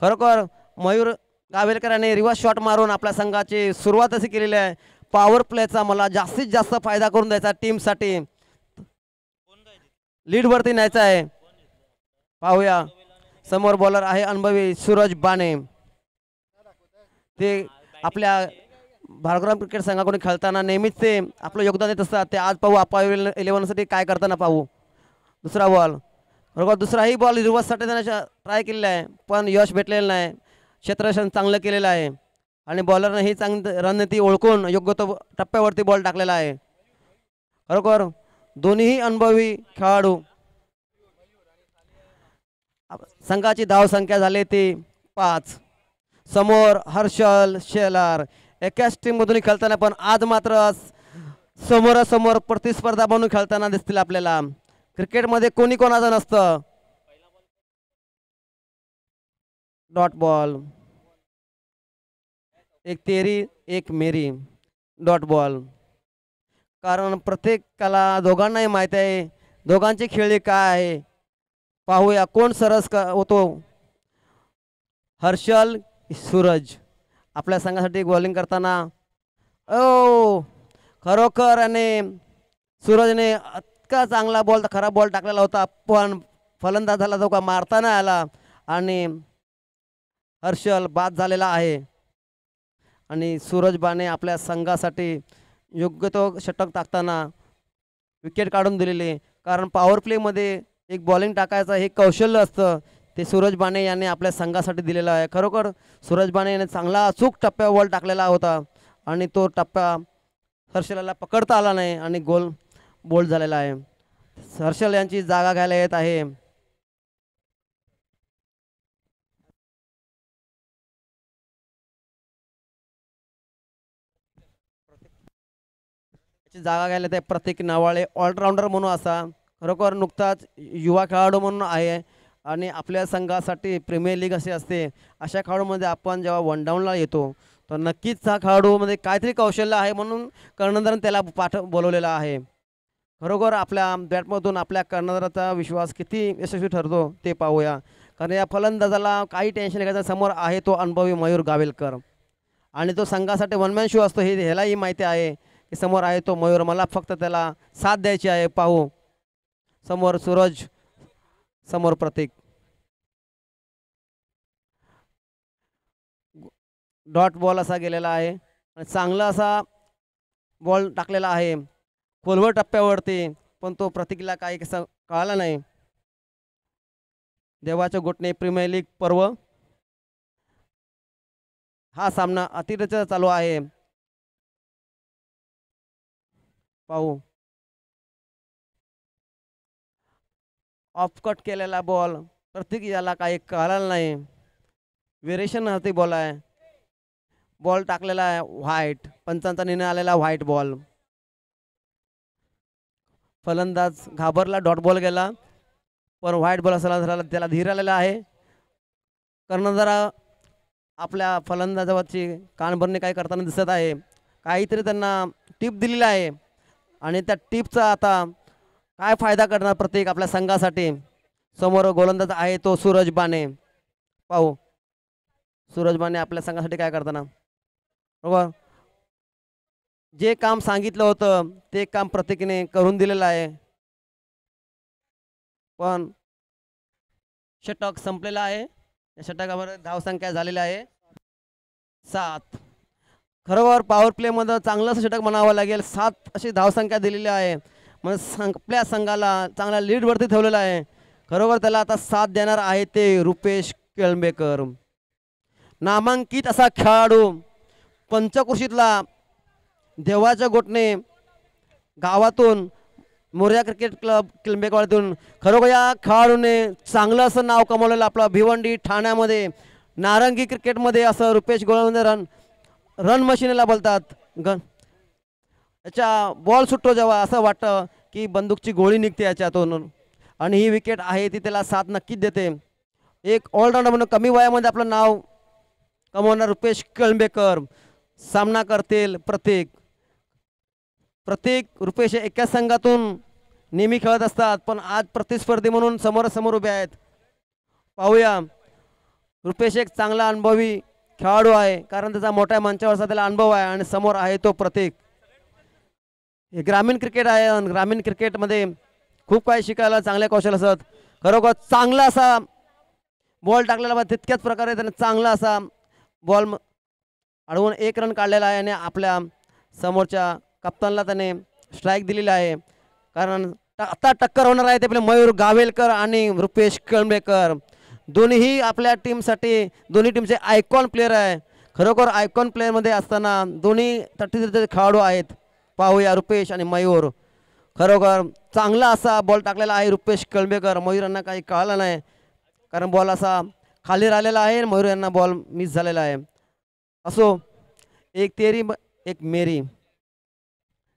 खरोखर Mayur गावेलकरांनी reverse shot मारून आपल्या संघाची सुरुवात अशी केलेली आहे. पॉवर प्लेचा मला जास्तीत जास्त फायदा करून द्यायचा टीमसाठी, लीडवरती न्यायचा आहे. पाहूया समोर बॉलर आहे अनुभवी सूरज बाणे. ते आपल्या भार्गव क्रिकेट संघाकडून खेळताना नेहमीच ते आपलं योगदान देत असतात. ते आज पाहू आपा 11साठी काय करताना पाहू. दुसरा बॉल बरोबर, दुसराही बॉल रिव्हर्ससाठी देण्याचा ट्राय केलेला आहे पण यश भेटलेलं नाही. क्षेत्ररक्षण चांगलं केलेलं आहे आणि बॉलरने ही चांगली रणनीती ओळखून योग्य तो टप्प्यावरती बॉल टाकलेला आहे. खरोखर दोन्हीही अनुभवी खेळाडू. संघाची धावसंख्या झाली ती 5. समोर हर्षल शेलार एकाच टीममधून खेळताना पण आज मात्र समोरासमोर प्रतिस्पर्धा म्हणून खेळताना दिसतील आपल्याला. क्रिकेटमध्ये कोणी कोणाचं नसतं. डॉट बॉल, एक तेरी एक मेरी. डॉट बॉल, कारण प्रत्येकाला दोघांनाही माहीत आहे दोघांची खेळी काय आहे. पाहूया कोण सरस होतो. हर्षल सूरज आपल्या संघासाठी बॉलिंग करताना ओ खरोखर आणि सूरजने इतका चांगला बॉल खराब बॉल टाकलेला होता पण फलंदाजाला तो का मारता नाही आला आणि हर्षल बाद झालेला आहे. आणि सूरज बाने आपल्या संघासाठी योग्य तो षटक टाकताना विकेट काढून दिलेले. कारण पॉवर प्लेमध्ये एक बॉलिंग टाकायचं हे कौशल्य असतं ते सूरज बाने यांनी आपल्या संघासाठी दिलेलं आहे. खरोखर सूरज बाने याने चांगला अचूक टप्प्यावर बॉल टाकलेला होता आणि तो टप्पा हर्षलला पकडता आला नाही आणि गोल बोल्ड झालेला आहे. हर्षल यांची जागा घ्यायला येत आहे. जागा घ्यायला ते प्रतीक नवाळे ऑलराऊंडर म्हणून असा खरोखर नुकताच युवा खेळाडू म्हणून आहे आणि आपल्या संघासाठी प्रीमियर लीग असे असते अशा खेळाडूमध्ये आपण जेव्हा वन डाऊनला येतो तर नक्कीच हा खेळाडूमध्ये काहीतरी कौशल्य आहे म्हणून कर्णधाराने त्याला बोलवलेला आहे. खरोखर आपल्या बॅटमधून आपल्या कर्णधाराचा विश्वास किती यशस्वी ठरतो ते पाहूया. कारण या फलंदाजाला काही टेन्शन घ्यायचं समोर आहे तो अनुभवी मयूर गावेलकर आणि तो संघासाठी वनमॅन शो असतो हे ह्यालाही माहिती आहे की समोर आहे तो मयूर. मला फक्त त्याला साथ द्यायची आहे. पाहू समोर सूरज समोर प्रतीक. डॉट बॉल असा गेलेला आहे आणि चांगला असा बॉल टाकलेला आहे खोलवर टप्प्यावरती पण तो प्रतीकला काही कसं कळाला नाही. देवाच्या गोटणे प्रीमियर लीग पर्व हा सामना अतिरच चालू आहे. पाहू ऑफकट केलेला बॉल प्रत्येक याला काही कळालं नाही. व्हेरिएशन हाती बॉल आहे. बॉल टाकलेला आहे व्हाईट. पंचांचा निर्णय आलेला व्हाईट बॉल. फलंदाज घाबरला. डॉट बॉल गेला पण व्हाईट बॉल असला झाला त्याला धीर आलेला आहे. कर्णधार आपल्या फलंदाजावरची कानभरणी काय करताना दिसत आहे. काहीतरी त्यांना टिप दिलेली आहे आणि त्या टिपचा आता काय फायदा करणार प्रत्येक आपल्या संघासाठी. समोर गोलंदाज आहे तो सूरज बाने. पाहू सूरज बाने आपल्या संघासाठी काय करताना. बरोबर जे काम सांगितलं होतं ते काम प्रत्येकीने करून दिलेलं आहे पण षटक संपलेला आहे. या षटकावर धावसंख्या झालेली आहे 7. खरोखर पॉवर प्लेमध्ये चांगलं असं षटक म्हणावं लागेल. 7 अशी धावसंख्या दिलेली आहे म्हणजे आपल्या संघाला चांगला लीडवरती ठेवलेला आहे. खरोखर त्याला आता साथ देणार आहे ते रुपेश केळंबेकर. नामांकित असा खेळाडू पंचक्रोशीतला देवाच्या गोटणे गावातून मोरया क्रिकेट क्लब किल्बेकवाडीतून खरोखर या खेळाडूने चांगलं असं नाव कमवलेलं आपलं भिवंडी ठाण्यामध्ये नारंगी क्रिकेटमध्ये असं रुपेश गोळवंदे रन मशीनला बोलतात. याच्या बॉल सुटतो जेव्हा असं वाटतं की बंदूकची गोळी निघते याच्यातून आणि ही विकेट आहे ती त्याला साथ नक्कीच देते. एक ऑलराऊंडर म्हणून कमी वयामध्ये आपलं नाव कमवणार रुपेश केळंबेकर सामना करतील प्रत्येक रुपेश एका संघातून नेहमी खेळत असतात पण आज प्रतिस्पर्धी म्हणून समोरासमोर उभे आहेत. पाहूया रुपेश एक चांगला अनुभवी खेळाडू आहे, कारण त्याचा मोठ्या मंचावरचा त्याला अनुभव आहे आणि समोर आहे तो प्रतीक. हे ग्रामीण क्रिकेट आहे आणि ग्रामीण क्रिकेटमध्ये खूप काही शिकायला चांगले कौशल असत. खरोखर चांगला असा बॉल टाकलेला बा, तितक्याच प्रकारे त्याने चांगला असा बॉल अडवून 1 रन काढलेला आहे आणि आपल्या समोरच्या कप्तानला त्याने स्ट्राईक दिलेला आहे. कारण आता टक्कर होणार आहे ते आपले मयूर गावेलकर आणि रुपेश कळंबेकर, दोन्हीही आपल्या टीमसाठी दोन्ही टीमचे आयकॉन प्लेयर आहे. खरोखर आयकॉन प्लेअरमध्ये असताना दोन्ही तटीचे खेळाडू आहेत. पाहूया रुपेश आणि मयूर. खरोखर चांगला असा बॉल टाकलेला आहे रुपेश कळंबेकर. मयूर यांना काही कळालं नाही, कारण बॉल असा खाली राहिलेला आहे. मयूर यांना बॉल मिस झालेला आहे. असो, एक तेरी एक मेरी.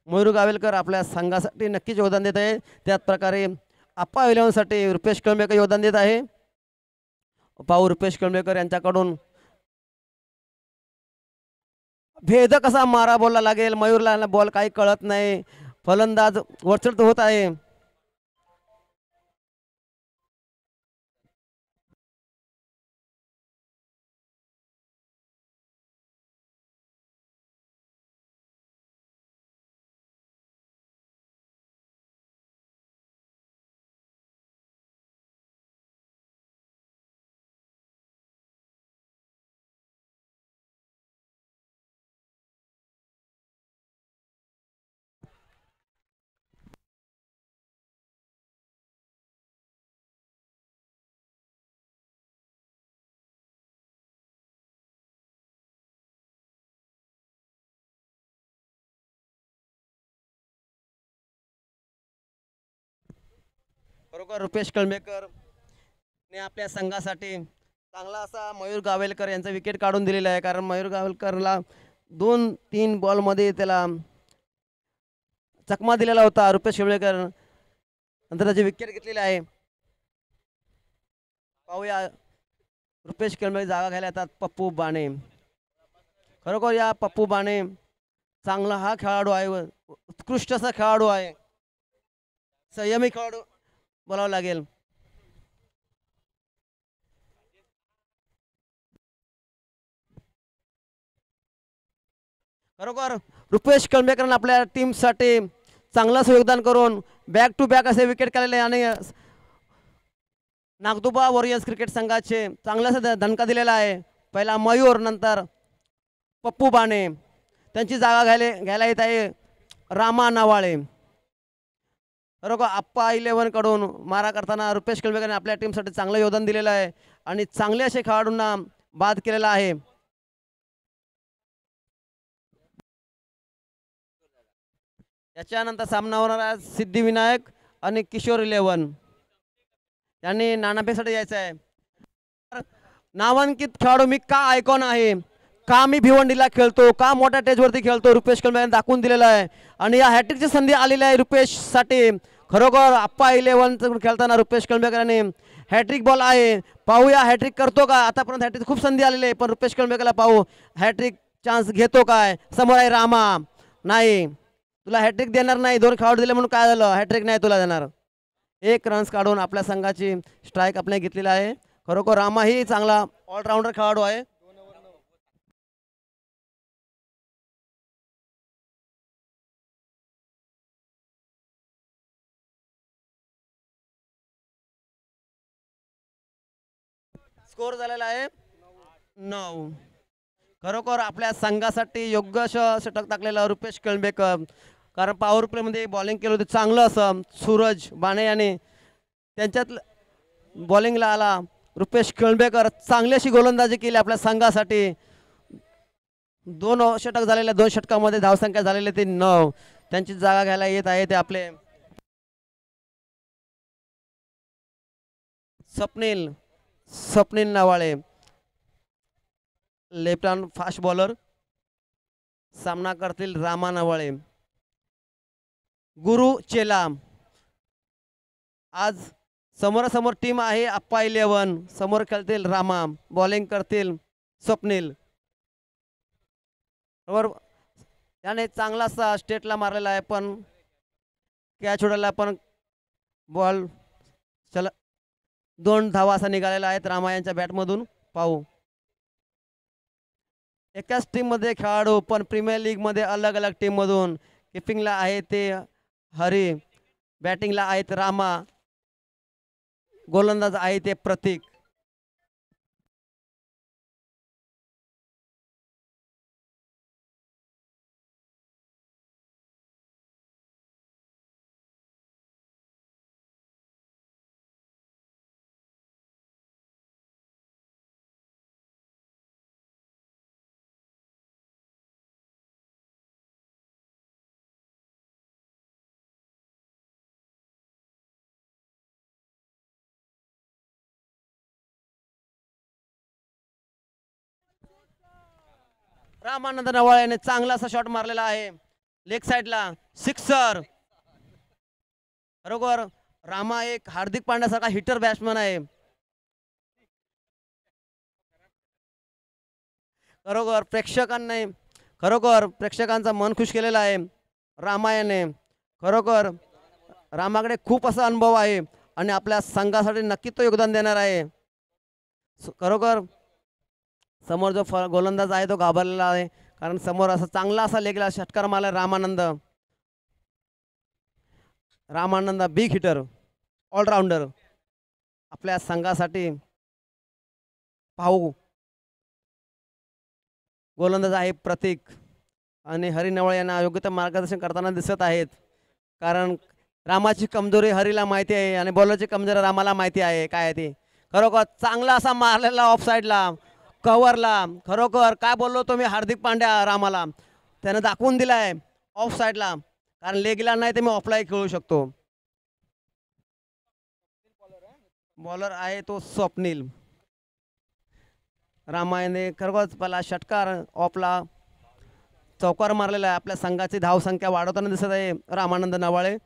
मयूर गावेलकर आपल्या संघासाठी नक्कीच योगदान देत आहे. त्याच प्रकारे आप्पा इलेव्हनसाठी रुपेश कळंबेकर योगदान देत आहे. पाहू रुपेश कळंबेकर यांच्याकडून भेद कसा मारा बॉलला लागेल. मयूरला बॉल काही कळत नाही. फलंदाज वरचढ होत आहे. बरोबर, रुपेश कळंबेकर ने आपल्या संघासाठी चांगला असा मयूर गावेलकर यांचा विकेट काढून दिलेला आहे. कारण मयूर गावेलकरला 2-3 बॉलमध्ये त्याला चकमा दिलेला होता. रुपेश कळंबेकर नंतर त्याची विकेट घेतलेली आहे. पाहूया रुपेश कळंबेकर जागा घ्यायला येतात पप्पू बाणे. खरोखर या पप्पू बाणे चांगला हा खेळाडू आहे, उत्कृष्ट असा खेळाडू आहे, संयमी खेळाडू बोलावं लागेल. खरोखर रुपेश कळंबेकरांना आपल्या टीमसाठी चांगलं असं योगदान करून बॅक टू बॅक असे विकेट केलेले आणि नागदुबा वॉरियर्स क्रिकेट संघाचे चांगला असा दणका दिलेला आहे. पहिला मयूर, नंतर पप्पू बाणे. त्यांची जागा घ्यायला येत आहे रामा नवाळे. खरोखर आप्पा 11 कडून मारा करताना रुपेश कळंबेकरांनी आपल्या टीमसाठी चांगलं योगदान दिलेलं आहे आणि चांगले असे खेळाडूंना बाद केलेला आहे. याच्यानंतर सामना होणार आहे सिद्धिविनायक आणि किशोर 11 यांनी नाणेफेकसाठी यायचं आहे. नामांकित खेळाडू मी का आयकॉन आहे, का मी भिवंडीला खेळतो, का मोठ्या स्टेजवरती खेळतो, रुपेश कळंबेकरांनी दाखवून दिलेला आहे. आणि या हॅट्रिकची संधी आलेली आहे रुपेशसाठी. खरोखर आप्पा 11 खेळताना रुपेश कळंबेकरांनी हॅट्रिक बॉल आहे. पाहूया हॅट्रिक करतो का. आतापर्यंत हॅट्रिक खूप संधी आलेली आहे, पण रुपेश कळंबेकरला पाहू हॅट्रिक चान्स घेतो काय. समोर आहे रामा. नाही, तुला हॅट्रिक देणार नाही. 2 खेळाडू दिले म्हणून काय झालं, हॅट्रिक नाही तुला देणार. 1 रन्स काढून आपल्या संघाची स्ट्राईक आपल्याला घेतलेला आहे. खरोखर रामा ही चांगला ऑलराऊंडर खेळाडू आहे. स्कोर झालेला आहे 9. खरोखर आपल्या संघासाठी योग्य षटक टाकलेलं रुपेश कळंबेकर. कारण पॉवर प्लेमध्ये बॉलिंग केलं होतं चांगलं असं सूरज बाणे याने. त्यांच्यात बॉलिंगला आला रुपेश कळंबेकर. चांगली अशी गोलंदाजी केली आपल्या संघासाठी. 2 षटक झालेल्या 2 षटकामध्ये धावसंख्या झालेली ते 9. त्यांची जागा घ्यायला येत आहे ते आपले Swapnil Navale, left hand fast bowler. सामना करतील रामा नवाळे. गुरु चेला. आज समोरासमोर टीम आहे आप्पा 11. समोर खेळतील रामा, बॉलिंग करतील स्वप्नील. बरोबर, याने चांगलासा स्टेटला मारलेला आहे, पण कॅच उडाला, पण बॉल चला 2 धावा असा निघालेला आहेत रामा यांच्या बॅटमधून. पाहू. एकाच टीममध्ये खेळाडू पण प्रीमियर लीगमध्ये अलग अलग टीममधून. किपिंगला आहे ते हरी, बॅटिंगला आहेत रामा, गोलंदाज आहे ते प्रतीक. रामानंद नवाळे याने चांगला असा शॉट मारलेला आहे लेग साइडला, सिक्सर. बरोबर. रामा एक हार्दिक पांड्यासारखा हिटर बॅट्समन आहे. खरोखर प्रेक्षकांनी खरोखर प्रेक्षकांचा मन खुश केलेला आहे रामायाने. खरोखर रामाकडे खूप असा अनुभव आहे आणि आपल्या संघासाठी नक्की तो योगदान देणार आहे. खरोखर समोर जो गोलंदाज आहे तो घाबरलेला आहे, कारण समोर असा चांगला असा लेगला षटकार मारला Ramanand. Ramanand big hitter, all rounder आपल्या संघासाठी. पाहू गोलंदाज आहे प्रतीक आणि हरी नवळे यांना योग्य मार्गदर्शन करताना दिसत आहेत, कारण रामाची कमजोरी हरीला माहिती आहे आणि बॉलरची कमजोरी रामाला माहिती आहे काय आहे ती. खरोखर चांगला असा मारलेला ऑफ साईडला, कव्हरला. खरोखर काय बोललो तो मी हार्दिक पांड्या रामाला, त्यानं दाखवून दिलाय ऑफ साईडला, कारण लेगला नाही तर मी ऑफलाही खेळू शकतो. बॉलर आहे तो स्वप्नील. रामायणे खरोखरच पहिला षटकार ऑफला चौकार मारलेला आहे. आपल्या संघाची धावसंख्या वाढवताना दिसत आहे रामानंद नवाळे.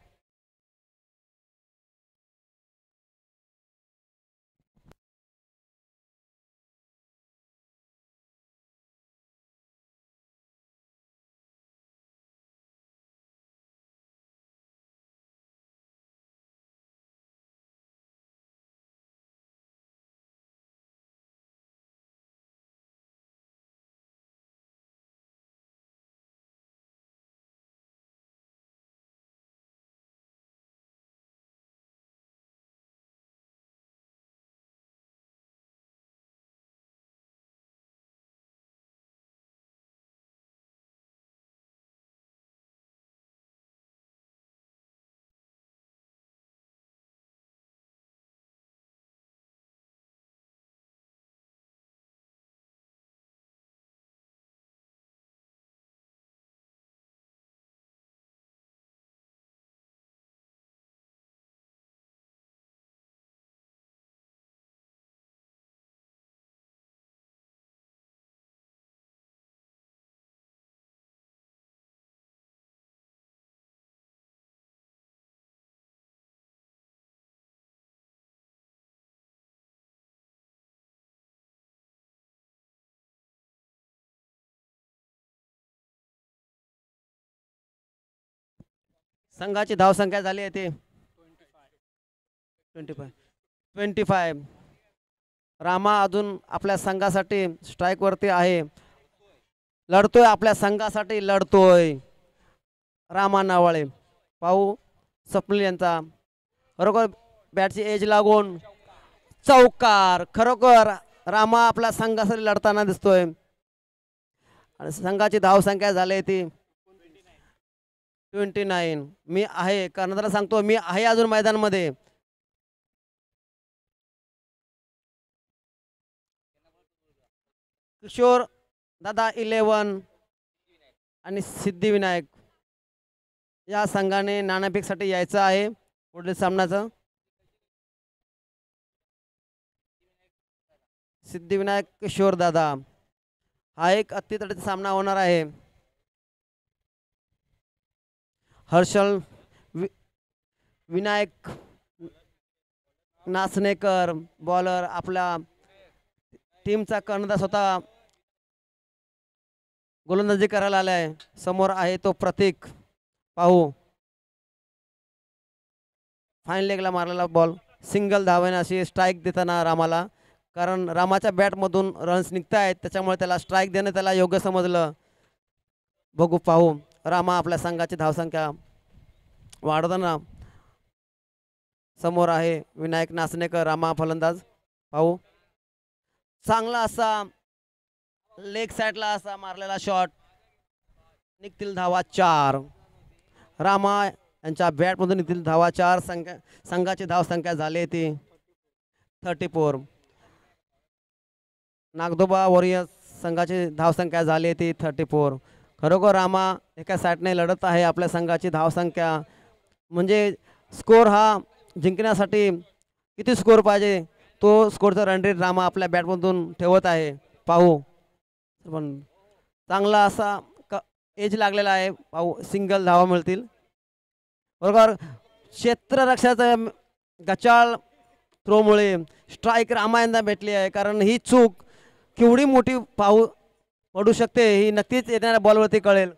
संघाची धावसंख्या झाली आहे ते 25. रामा अजून आपल्या संघासाठी स्ट्राईक वरती आहे, लढतोय आपल्या संघासाठी लढतोय रामा नवाळे. पाहू स्वप्नील यांचा खरोखर बॅटची एज लागून चौकार. खरोखर रामा आपल्या संघासाठी लढताना दिसतोय आणि संघाची धावसंख्या झाली ती 29. मी आहे कर्णधार सांगतो, मी आहे अजून मैदानामध्ये. किशोर दादा 11 आणि सिद्धिविनायक या संघाने नाणेफेकसाठी यायचं आहे पुढील सामन्याचं. सिद्धिविनायक किशोर दादा हा एक अतितटीचा सामना होणार आहे. हर्षल विनायक नासनेकर बॉलर, आपला टीमचा कर्णधार स्वतः गोलंदाजी करायला आलाय. समोर आहे तो प्रतीक. पाहू फाईन लेगला मारलेला बॉल, सिंगल धावाने अशी स्ट्राईक देताना रामाला, कारण रामाच्या बॅटमधून रन्स निघत आहेत, त्याच्यामुळे त्याला स्ट्राईक देणं त्याला योग्य समजलं. बघू पाहू रामा आपल्या संघाची धावसंख्या वाढवताना समोर आहे. विनायक नासनेकर रामा फलंदाज. पाहू चांगला असा लेग साईडला असा मारलेला शॉट, निघतील धावा 4. रामा यांच्या बॅटमधून निघतील धावा 4. संघाची धावसंख्या झाली ती 34. नागदोबा वॉरियर्स संघाची धावसंख्या झाली ती 34. खरोखर रामा एका साईडने लढत आहे. आपल्या संघाची धावसंख्या म्हणजे स्कोर हा जिंकण्यासाठी किती स्कोर पाहिजे तो स्कोरचा रन रेट रामा आपल्या बॅटमधून ठेवत आहे. पाहू पण चांगला असा एज लागलेला आहे. पाहू सिंगल धावा मिळतील. बरोबर क्षेत्ररक्षाचा गचाळ थ्रोमुळे स्ट्राईक रामा यांना भेटली आहे. कारण ही चूक केवढी मोठी पाहू पडू शकते ही नक्कीच येणाऱ्या बॉलवरती कळेल.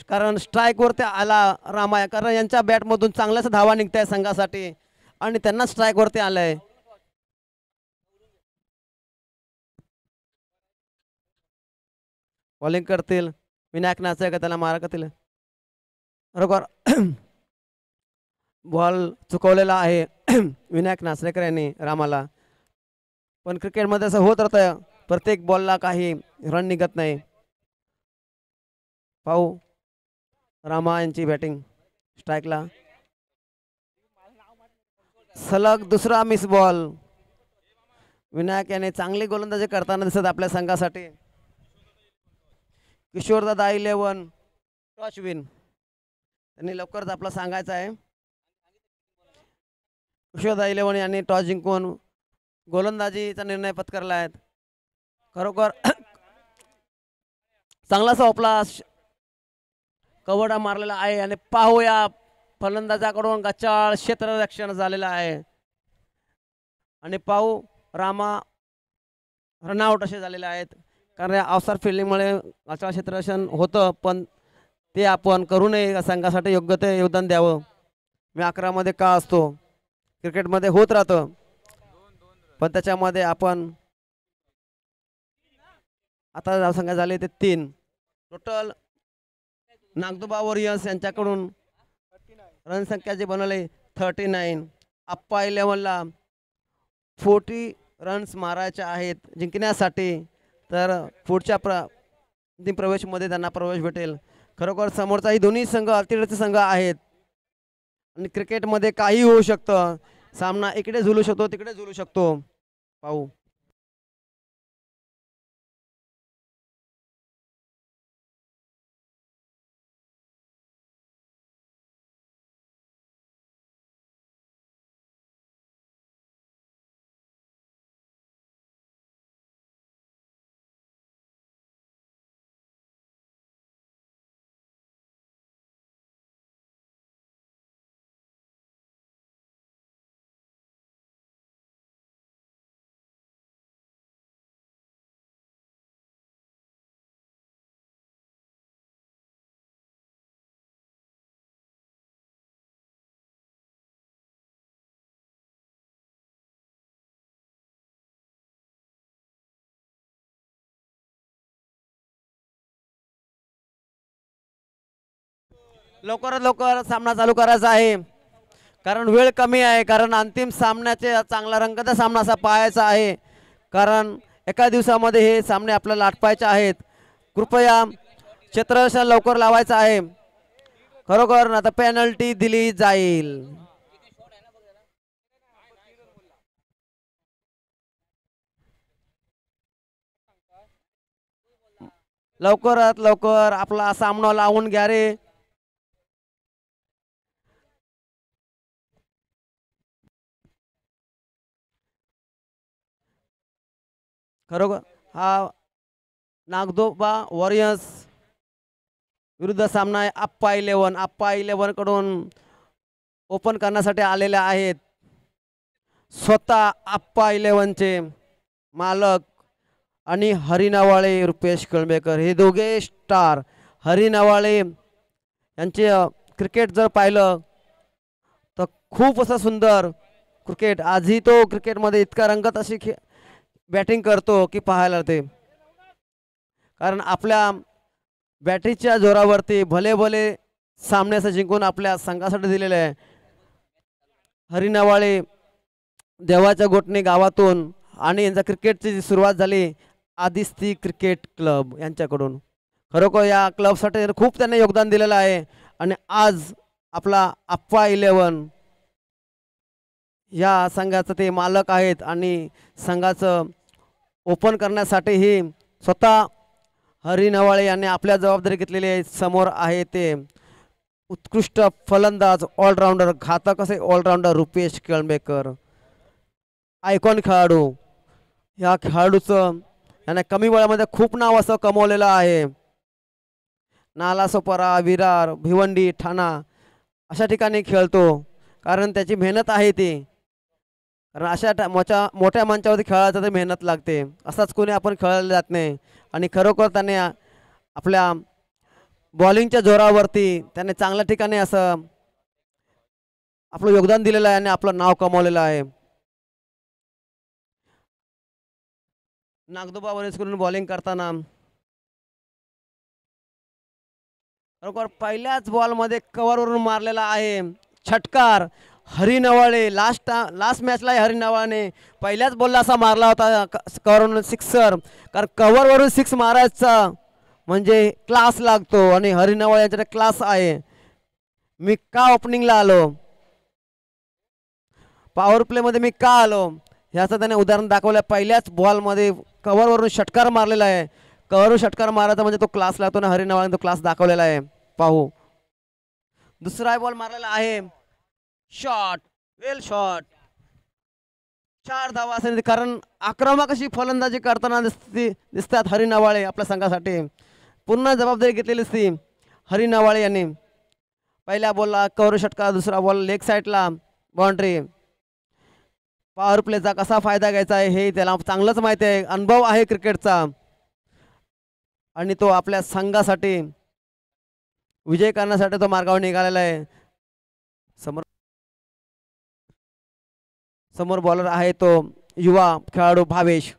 कारण स्ट्राईकवरती आला रामा, कारण यांच्या बॅटमधून चांगल्याच धावा निघत आहे संघासाठी आणि त्यांना स्ट्राईकवरती आलंय. बॉलिंग करतील विनायक नाचेकर, त्याला मारा करतील. बरोबर बॉल चुकवलेला आहे विनायक नाचरेकर यांनी रामाला. पण क्रिकेटमध्ये असं होत राहतं, प्रत्येक बॉलला काही रन निघत नाही. पाहू रामा यांची बॅटिंग. स्ट्राईकला सलग दुसरा मिस बॉल. विनायक याने चांगली गोलंदाजी करताना दिसत आपल्या संघासाठी. किशोरदादा 11 टॉच विन. त्यांनी लवकरच आपला सांगायचं आहे. किशोरदा 11 यांनी टॉस जिंकून गोलंदाजीचा निर्णय पत्करला आहे. खरोखर चांगलासा आपला कवडा मारलेला आहे आणि पाहूया फलंदाजाकडून गचाळ क्षेत्ररक्षण झालेलं आहे आणि पाहू रामा रनआउट असे झालेले आहेत. कारण अवसर फिल्डिंगमुळे गचाळ क्षेत्ररक्षण होतं, पण ते आपण करू नये. संघासाठी योग्य ते योगदान द्यावं. मी 11 मध्ये का असतो, क्रिकेटमध्ये होत राहतं, पण त्याच्यामध्ये आपण आता धावसंख्या झाली ते 3. टोटल नागदोबा वॉरियर्स यांच्याकडून रन संख्या जे बनवले 39. अप्पा 11ला 40 रन्स मारायचे आहेत जिंकण्यासाठी, तर पुढच्या प्रवेशमध्ये त्यांना प्रवेश भेटेल. खरोखर समोरचा ही दोन्ही संघ अतिरथी संघ आहेत आणि क्रिकेटमध्ये काही होऊ शकतं. सामना इकडे झुलू शकतो, तिकडे झुलू शकतो. पाहू लवकरात लवकर सामना चालू करायचा आहे, कारण वेळ कमी आहे. कारण अंतिम सामन्याचे चांगला रंगत सामना असा पाहायचा आहे, कारण एका दिवसामध्ये हे सामने आपल्याला आटपायचे आहेत. कृपया क्षेत्ररक्षण लवकर लावायचं आहे. खरोखर आता पेनल्टी दिली जाईल. लवकरात लवकर आपला सामना लावून घ्या रे. खरोखर हा नागदोबा वॉरियर्स विरुद्ध सामना आहे. अप्पा 11 कडून ओपन करण्यासाठी आलेले आहेत. स्वतः अप्पा 11चे मालक आणि हरी नवाळे, रुपेश कळंबेकर हे दोघे स्टार. हरी नवाळे यांचे क्रिकेट जर पाहिलं तर खूप असं सुंदर क्रिकेट आजही तो क्रिकेटमध्ये इतका रंगत अशी बॅटिंग करतो की पाहायला ते, कारण आपल्या बॅटरीच्या जोरावरती भले भले सामन्याचं जिंकून आपल्या संघासाठी दिलेलं आहे. हरिनावाळे देवाच्या गोठणे गावातून आणि यांचा क्रिकेटची जी सुरुवात झाली आदिस्ती क्रिकेट क्लब यांच्याकडून. खरोखर या क्लबसाठी खूप त्यांनी योगदान दिलेलं आहे आणि आज आपला अप्पा 11 या संघाचं ते मालक आहेत आणि संघाचं ओपन करण्यासाठीही स्वतः हरिनावाळे यांनी आपल्या जबाबदारी घेतलेली आहे. समोर आहे ते उत्कृष्ट फलंदाज ऑलराऊंडर घातक असे ऑलराऊंडर रुपेश केळंबेकर, आयकॉन खेळाडू. या खेळाडूचं याने कमी वयामध्ये खूप नाव असं कमवलेलं आहे. नालासोपारा, विरार, भिवंडी, ठाणा अशा ठिकाणी खेळतो कारण त्याची मेहनत आहे ती. कारण अशा मोठ्या मंचावरती खेळायचं तर मेहनत लागते, असाच कोणी आपण खेळायला जात नाही. आणि खरोखर त्याने आपल्या बॉलिंगच्या जोरावरती त्याने चांगल्या ठिकाणी असं आपलं योगदान दिलेलं आहे आणि आपलं नाव कमावलेलं आहे. नागदोबा वनस्करून बॉलिंग करताना खरोखर पहिल्याच बॉलमध्ये कव्हरवरून मारलेला आहे षटकार. हरिनावाळे लास्ट मॅचला हरिनावाळेने पहिल्याच बॉलला असा मारला होता कव्हरवरून सिक्सर. कारण कव्हरवरून सिक्स मारायचा म्हणजे क्लास लागतो आणि हरिनावाळे यांच्याकडे क्लास आहे. मी का ओपनिंगला आलो, पॉवर प्लेमध्ये मी का आलो ह्याचं त्याने उदाहरण दाखवलं. पहिल्याच बॉलमध्ये कव्हरवरून षटकार मारलेला आहे. कव्हरवरून षटकार मारायचा म्हणजे तो क्लास लागतो ना, हरिनावाळेने तो क्लास दाखवलेला आहे. पाहू दुसरा बॉल मारलेला आहे, शॉट, वेल शॉट, 4 धावा असेल. कारण आक्रमक अशी फलंदाजी करताना दिसतात हरिनावाळे आपल्या संघासाठी. पूर्ण जबाबदारी घेतलेली असती हरिनावाळे यांनी. पहिल्या बॉलला कव्हर षटकार, दुसरा बॉल लेग साईडला बाउंड्री. पॉवर प्लेचा कसा फायदा घ्यायचा आहे हे त्याला चांगलंच माहिती आहे, अनुभव आहे क्रिकेटचा आणि तो आपल्या संघासाठी विजय करण्यासाठी तो मार्गावर निघालेला आहे. समोर बॉलर आहे तो युवा खेळाडू भावेश.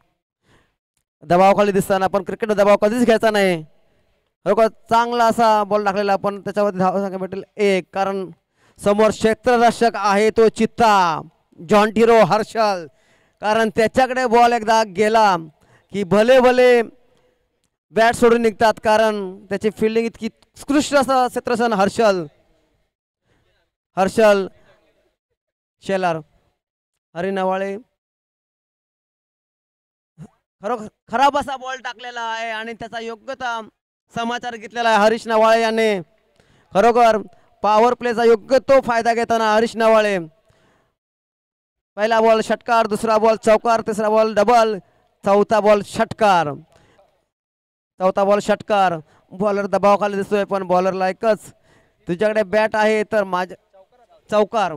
दबावाखाली दिसताना पण क्रिकेट दबाव कधीच घ्यायचा नाही. चांगला असा बॉल टाकलेला पण त्याच्यावरती धावा संख्या भेटेल 1. कारण समोर क्षेत्ररक्षक आहे तो चित्ता जॉन्टिरो हर्षल. कारण त्याच्याकडे बॉल एकदा गेला की भले भले बॅट सोडून निघतात, कारण त्याची फिल्डिंग इतकी उत्कृष्ट असं क्षेत्ररक्षण हर्षल शेलार. हरिनावाळे खराब असा बॉल टाकलेला आहे आणि त्याचा योग्यता समाचार घेतलेला आहे हरीश नवाळे यांनी. खरोखर पॉवर प्लेचा योग्य तो फायदा घेताना हरीश नवाळे. पहिला बॉल षटकार, दुसरा बॉल चौकार, तिसरा बॉल डबल, चौथा बॉल षटकार. बॉलर दबावाखाली दिसतोय पण बॉलरला एकच, तुझ्याकडे बॅट आहे तर माझ्या चौकार.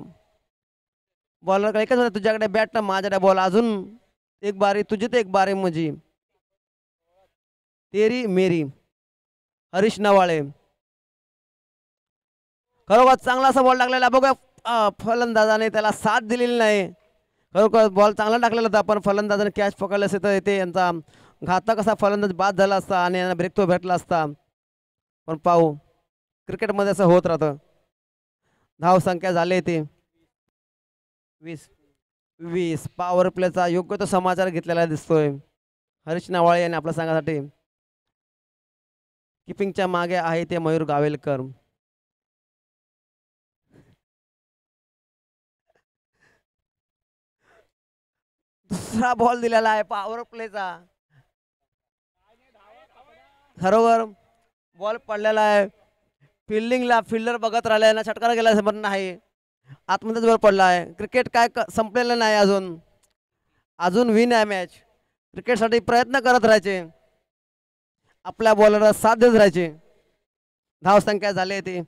बॉलरकडे एकच होतं, तुझ्याकडे बॅट तर माझ्याकडे बॉल. अजून एक बारी तुझी तर एक बारी मुझी, तेरी मेरी. हरीश नवाळे खरोखर चांगला असा बॉल टाकलेला. बघूया फलंदाजाने त्याला साथ दिलेली नाही. खरोखर बॉल चांगला टाकलेला होता पण फलंदाजाने कॅच पकडले असते तर ते यांचा घातक असा फलंदाज बाद झाला असता आणि यांना ब्रेक तो भेटला असता. पण पाहू क्रिकेटमध्ये असं होत राहतं. धाव संख्या झाली ती 20. पॉवर प्लेचा योग्य तो समाचार घेतलेला दिसतोय हरीश नवाळे यांनी आपल्या संघासाठी. किपिंगच्या मागे आहे ते मयूर गावेलकर. दुसरा बॉल दिलेला आहे पॉवर प्लेचा. खरोखर बॉल पडलेला आहे फिल्डिंगला. फिल्डर बघत राहिलाय ना, षटकार गेला पण नाही, आतमध्येच बॉल पडला आहे. क्रिकेट काय संपलेलं नाही अजून विन आहे मॅच. क्रिकेटसाठी प्रयत्न करत राहायचे, आपल्या बॉलरला साथ देत राहायचे. धाव संख्या झाली ती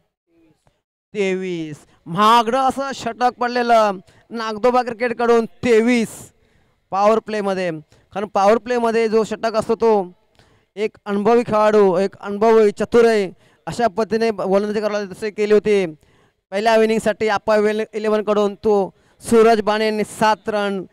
23. महागडं असं षटक पडलेलं नागदोबा क्रिकेट कडून 23 पॉवर प्लेमध्ये. कारण पॉवर प्लेमध्ये जो षटक असतो तो एक अनुभवी खेळाडू, एक अनुभवी चतुर अशा पद्धतीने गोलंदाजी करायला जसे केली होती पहिल्या इनिंगसाठी अप्पा 11 कडून तो सूरज बाणे यांनी 7 रन,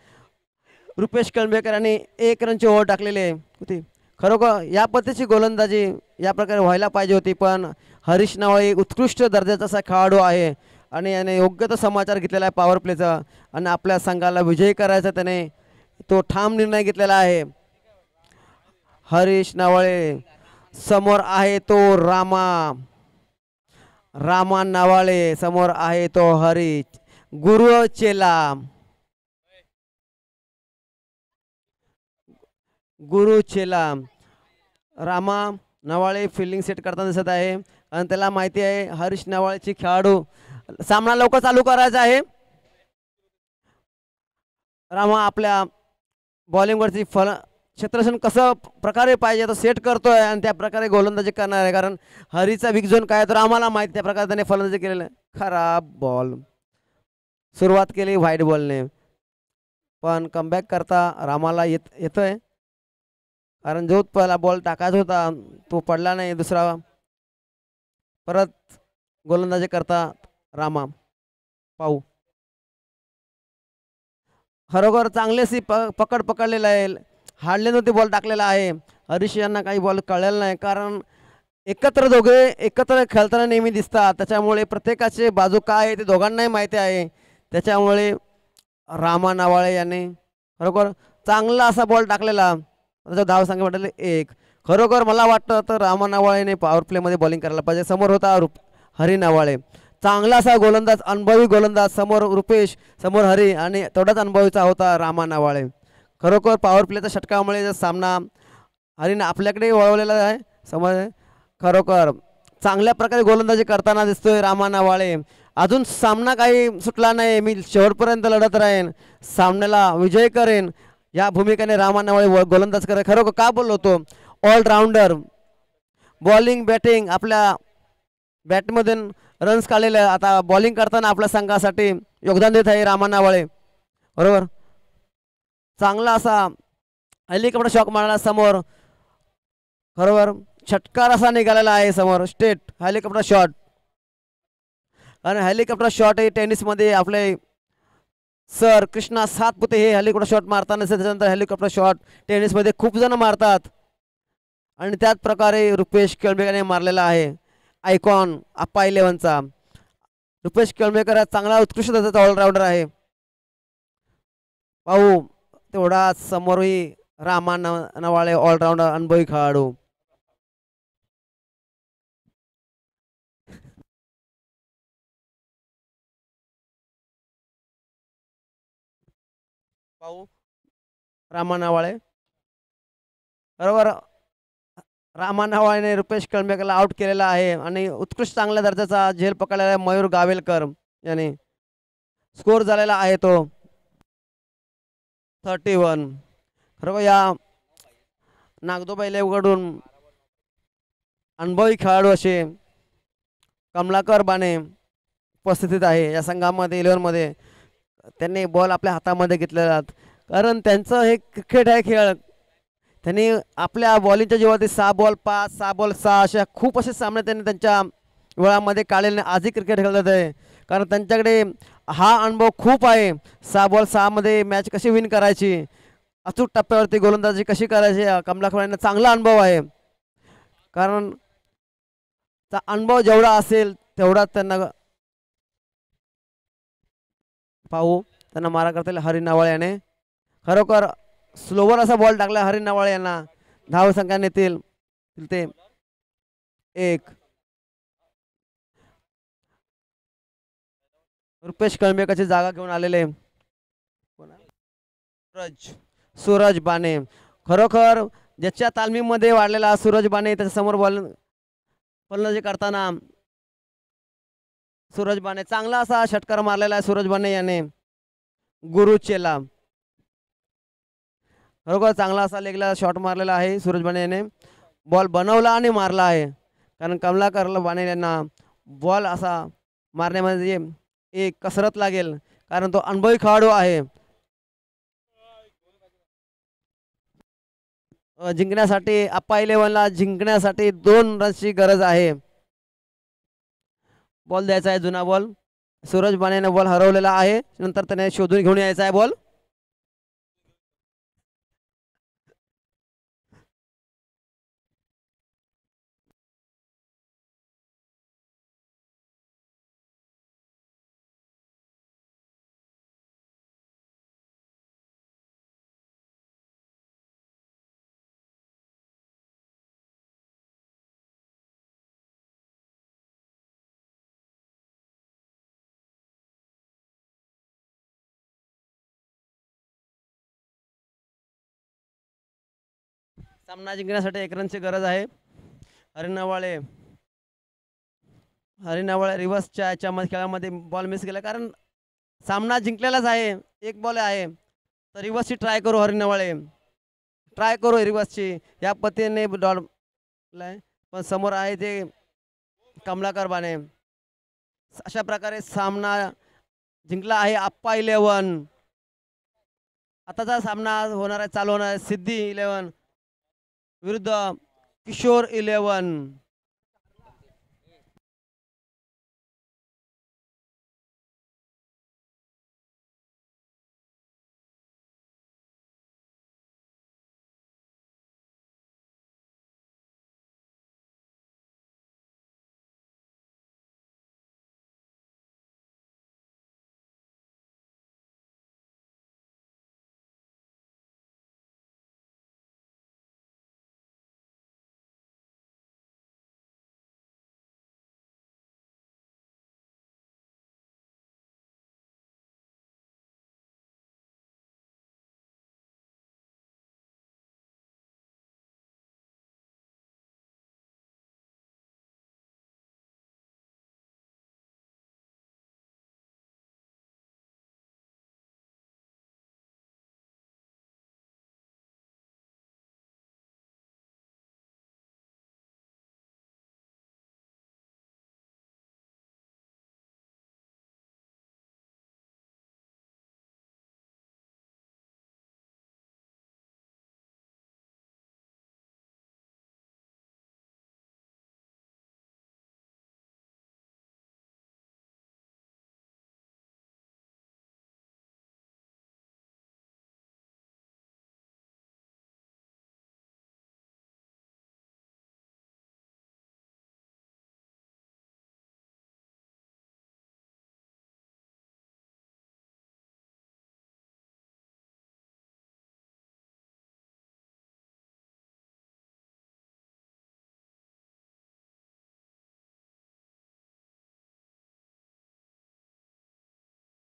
रुपेश कळंबेकर यांनी 1 रनची ओव्हर टाकलेली होती. खरोखर या पद्धतीची गोलंदाजी या प्रकारे व्हायला पाहिजे होती, पण हरीश नावळे उत्कृष्ट दर्जाचा असा खेळाडू आहे आणि याने योग्य तो समाचार घेतलेला आहे पॉवर प्लेचा आणि आपल्या संघाला विजयी करायचा त्याने तो ठाम निर्णय घेतलेला आहे. हरीश नावाळे समोर आहे तो रामा नावाळे, समोर आहे तो हरीश गुरु चेला. रामा नवाळे फिल्डिंग सेट करताना दिसत आहे आणि त्याला माहिती आहे हरीश नवाळेची खेळाडू सामना लवकर चालू करायचा आहे. रामा आपल्या बॉलिंगवरती क्षेत्ररक्षण कसं प्रकारे पाहिजे तो सेट करतोय आणि त्या प्रकारे गोलंदाजी करणार आहे, कारण हरीचा बिग झोन काय तर आम्हाला माहिती त्या प्रकारे त्याने फलंदाजी केलेलं आहे. खराब बॉल सुरुवात केली व्हाईट बॉलने, पण कमबॅक करता रामाला येतोय, कारण जो पहिला बॉल टाकायचा होता तो पडला नाही. दुसरा परत गोलंदाजी करता रामा पाहू. खरोखर चांगलीशी पकड पकडलेला आहे, हाडले नव्हते बॉल टाकलेला आहे. हरीश यांना काही बॉल कळलेला नाही, कारण दोघे एकत्र खेळताना नेहमी दिसतात, त्याच्यामुळे प्रत्येकाचे बाजू काय आहे ते दोघांनाही माहिती आहे. त्याच्यामुळे रामा नावाळे यांनी खरोखर चांगला असा बॉल टाकलेला, त्याचा धाव संख्या म्हटले 1. खरोखर मला वाटतं तर रामा नावाळेने पॉवर प्लेमध्ये बॉलिंग करायला पाहिजे. समोर होता हरी नावाळे, चांगला असा गोलंदाज, अनुभवी गोलंदाज. समोर रुपेश, समोर हरी आणि तेवढाच अनुभवीचा होता रामा नावाळे. खरोखर पॉवर प्लेच्या षटकामुळे सामना हरीने आपल्याकडे वळवलेला आहे. समोर खरोखर चांगल्या प्रकारे गोलंदाजी करताना दिसतोय रामा नावाळे. अजून सामना काही सुटला नाही, मी शेवटपर्यंत लढत राहीन, सामन्याला विजय करेन या भूमिकेने रामा नावाळे गोलंदाज करे. खरोखर का बोललो होतो, ऑलराऊंडर, बॉलिंग बॅटिंग, आपल्या बॅटमधून रन्स काढलेले, आता बॉलिंग करताना आपल्या संघासाठी योगदान देत आहे रामा नावाळे. बरोबर, चांगला असा हेलिकॉप्टर शॉट मारला समोर, बरोबर षटकार असा निघालेला आहे समोर, स्टेट हेलिकॉप्टर शॉट. आणि हेलिकॉप्टर शॉट हे टेनिसमध्ये आपले सर कृष्णा सातपुते हे हेलिकॉप्टर शॉट मारताना, त्याच्यानंतर हेलिकॉप्टर शॉट टेनिसमध्ये खूप जण मारतात आणि त्याच प्रकारे रुपेश कळंबेकरने मारलेला आहे. आयकॉन आप्पा 11चा रुपेश कळंबेकर हा चांगला उत्कृष्ट दर्जाचा ऑलराऊंडर आहे. पाहू तेवढाच समोरही रामा नवाळे ऑलराऊंडर, अनुभवी खेळाडू. पाहू रामा नवाळे, बरोबर रामा नवाळेने रुपेश कळंबेकरला आउट केलेला आहे आणि उत्कृष्ट चांगल्या दर्जाचा झेल पकडलेला आहे मयूर गावेलकर याने. स्कोर झालेला आहे तो 31. खरोखर या नागदोबा इलेव्हनकडून अनुभवी खेळाडू असे कमलाकर बाणे उपस्थित आहे या संघामध्ये. 11मध्ये त्यांनी बॉल आपल्या हातामध्ये घेतलेला, कारण त्यांचं हे क्रिकेट आहे खेळ. त्यांनी आपल्या बॉलिंगच्या जीवावरती 6 बॉल 5, 6 बॉल 6 अशा खूप असे सामने त्यांनी त्यांच्या वेळामध्ये काढलेले. आजही क्रिकेट खेळत आहे, कारण त्यांच्याकडे हा अनुभव खूप आहे. 6 बॉल 6 मध्ये मॅच कशी विन करायची, अचूक टप्प्यावरती गोलंदाजी कशी करायची, कमलाकर यांना चांगला अनुभव आहे. कारण अनुभव जेवढा असेल तेवढाच त्यांना पाहू त्यांना मारा करता येईल. हरी नावाळे याने खरोखर स्लोवर असा बॉल टाकला हरी नावाळे यांना. धाव संख्या नेतील ते 1. रुपेश कळंबेकरची जागा घेऊन आलेले सूरज बाणे. खरोखर ज्याच्या तालमीमध्ये वाढलेला सूरज बाणे, त्याच्यासमोर फलंदाजी करताना सूरज बाणे चांगला असा षटकार मारलेला आहे. सूरज बाणे याने गुरुचेला खरोखर चांगला असा लेगला शॉट मारलेला आहे सूरज बाणे याने. बॉल बनवला आणि मारला आहे, कारण कमलाकर बाणे यांना बॉल असा मारण्यामध्ये एक कसरत लागेल, कारण तो अनुभवी खेळाडू आहे. जिंकण्यासाठी आप्पा 11ला जिंकण्यासाठी 2 रन्सची गरज आहे. बॉल द्यायचा आहे जुना बॉल. सूरज बाणेने बॉल हरवलेला आहे, नंतर त्याने शोधून घेऊन यायचा आहे बॉल. सामना जिंकण्यासाठी 1 रनची गरज आहे. हरिणावाळे रिव्हर्सच्या याच्यामध्ये खेळामध्ये बॉल मिस केला, कारण सामना जिंकलेलाच आहे, 1 बॉल आहे. तर रिव्हर्सची ट्राय करू, हरिणावाळे ट्राय करू रिव्हर्सची. या पद्धतीने डॉल पण समोर आहे ते कमलाकर बाणे. अशा प्रकारे सामना जिंकला आहे आप्पा 11. आताचा सामना होणार आहे, चालू होणार आहे सिद्धी 11 विरुद्ध Kishore 11.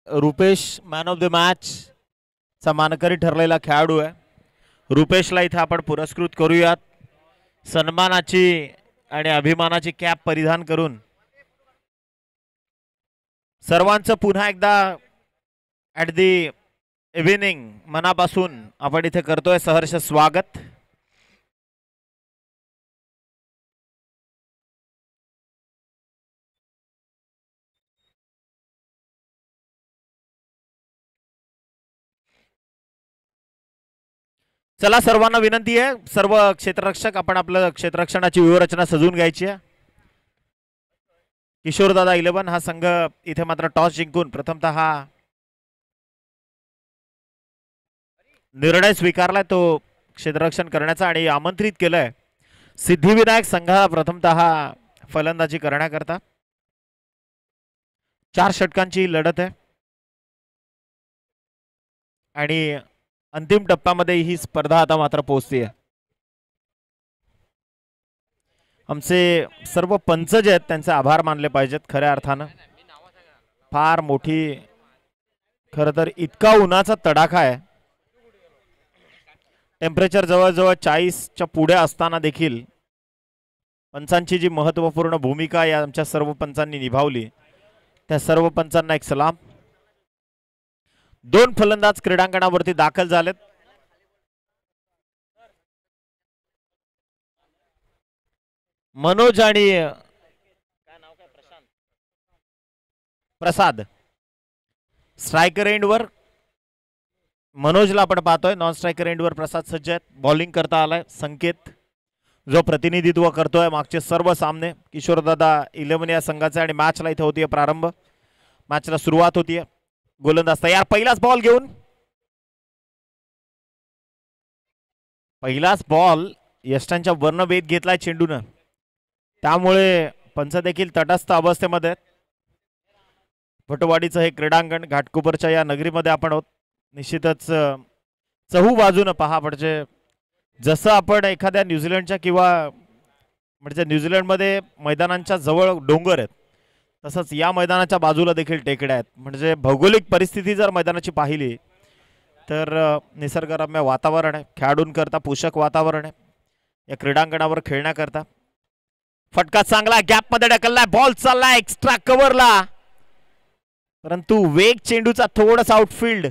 Rupesh man of the match चा मानकरी ठरलेला खेळाडू आहे. रुपेशला इथे आपण पुरस्कृत करूयात. सन्मानाची आणि अभिमानाची कॅप परिधान करून सर्वांचं पुन्हा एकदा ॲट दी इव्हिनिंग मनापासून आपण इथे करतोय सहर्ष स्वागत. चला सर्वांना विनंती आहे, सर्व क्षेत्ररक्षक आपण आपलं क्षेत्ररक्षणाची व्यूहरचना सजवून घ्यायची आहे. किशोरदादा 11 हा संघ इथे मात्र टॉस जिंकून प्रथमतः हा निर्णय स्वीकारलाय तो क्षेत्ररक्षण करण्याचा आणि आमंत्रित केलंय सिद्धिविनायक संघाला प्रथमतः फलंदाजी करण्याकरता. 4 षटकांची लढत आहे आणि अंतिम टप्प्यामध्ये ही स्पर्धा आता मात्र पोहोचते. आमचे सर्व पंच जे आहेत त्यांचे आभार मानले पाहिजेत. खऱ्या अर्थानं फार मोठी, खरं तर इतका उन्हाचा तडाखा आहे, टेम्परेचर जवळजवळ 40च्या पुढे असताना देखील पंचांची जी महत्त्वपूर्ण भूमिका या आमच्या सर्व पंचांनी निभावली त्या सर्व पंचांना एक सलाम. 2 फलंदाज क्रीडांगणावरती दाखल झालेत. मनोज आणि प्रसाद स्ट्रायकर एंडवर. मनोजला आपण पाहतोय. नॉन स्ट्रायकर एंडवर प्रसाद सज्ज आहेत. बॉलिंग करता आलाय संकेत, जो प्रतिनिधित्व करतोय मागचे सर्व सामने. किशोरदादा 11 या संघाचे आणि मॅचला इथे होतीये प्रारंभ. मॅचला सुरुवात होतीये. गोलंदाज तयार, पहिलाच बॉल घेऊन. पहिलाच बॉल यष्टांच्या वर्ण वेध घेतलाय चेंडूनं, त्यामुळे पंच देखील तटस्थ अवस्थेमध्ये आहेत. भटवाडीचं हे क्रीडांगण, घाटकोपरच्या या नगरीमध्ये आपण आहोत. निश्चितच चहू बाजूनं पहा, म्हणजे जसं आपण एखाद्या न्यूझीलंडच्या किंवा म्हणजे न्यूझीलंडमध्ये मैदानांच्या जवळ डोंगर आहेत, तसंच या मैदानाच्या बाजूला देखील टेकड्या आहेत. म्हणजे भौगोलिक परिस्थिती जर मैदानाची पाहिली तर निसर्गरम्य वातावरण आहे, खेळाडूंकरता पोषक वातावरण आहे या क्रीडांगणावर खेळण्याकरता. फटका चांगला गॅप मध्ये ढकललाय, बॉल चाललाय एक्स्ट्रा कव्हरला, परंतु वेग चेंडूचा थोडासा आउटफील्ड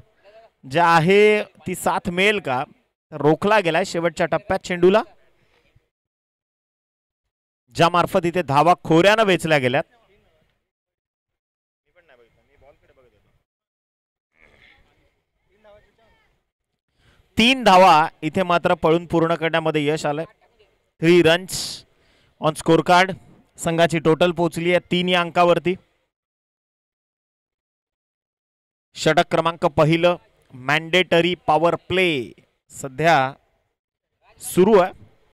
जे आहे ती साथ मिळेल का, रोखला गेलाय शेवटच्या टप्प्यात चेंडूला, ज्या मार्फत इथे धावा खोऱ्यानं वेचल्या गेल्यात. 3 धावा इथे मात्र पळून पूर्ण करण्यामध्ये यश आलंय. 3 रन्स ऑन स्कोर कार्ड. संघाची टोटल पोहोचली आहे 3 या अंकावरती. षटक क्रमांक पहिलं मॅन्डेटरी पॉवर प्ले सध्या सुरू आहे.